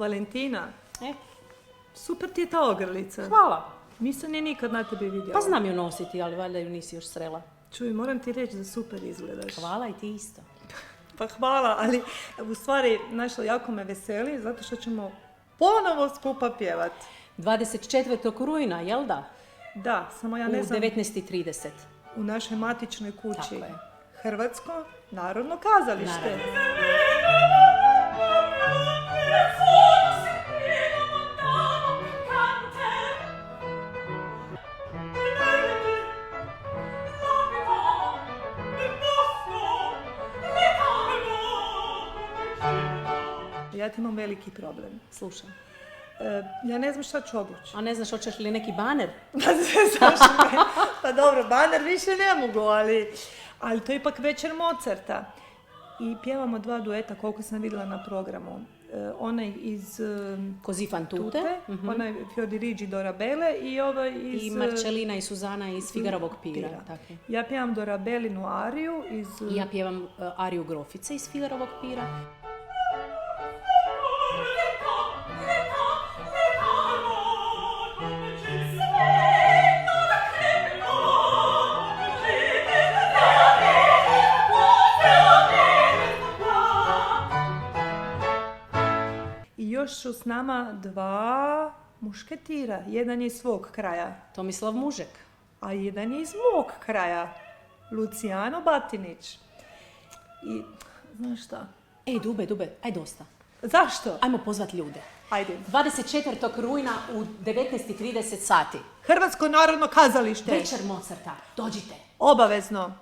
Valentina, E, super ti je ta ogrlica. hvala. Nisam je nikad na tebi vidjela. Pa znam ju nositi, ali valjda ju nisi još srela. Čuj, moram ti reći da super izgledaš. Hvala i ti isto. Pa hvala, ali u stvari, znaš li, jako me veseli, zato što ćemo ponovo skupa pjevati. 24. rujna, jel da? Da, samo ja U ne znam, 19:30. u našoj matičnoj kući. Tako je. Hrvatsko narodno kazalište. Naravno. Ja ti imam veliki problem. Slušam. Ja ne znam šta ću obući. A ne znaš hoćeš li neki baner? Pa dobro, baner više ne mogu, ali to je ipak večer Mozarta. I pjevamo 2 dueta, koliko sam vidjela na programu. Onaj iz Così fan tutte. Tute, onaj Fiordiligi Dorabele i ovaj iz... I Marcelina i Suzana iz Figarovog pira. Pira. Tako je. Ja pjevam Dorabelinu ariju iz... I ja pjevam ariju Grofice iz Figarovog pira. I još su s nama 2 mušketira. Jedan je iz svog kraja, Tomislav Mužek. a jedan je iz mog kraja. Luciano Batinić. I, znaš šta? Ej, Dube, aj dosta. Zašto? Ajmo pozvat ljude. Ajde. 24. rujna u 19:30 sati. Hrvatsko narodno kazalište. Večer Mozarta. Dođite. Obavezno.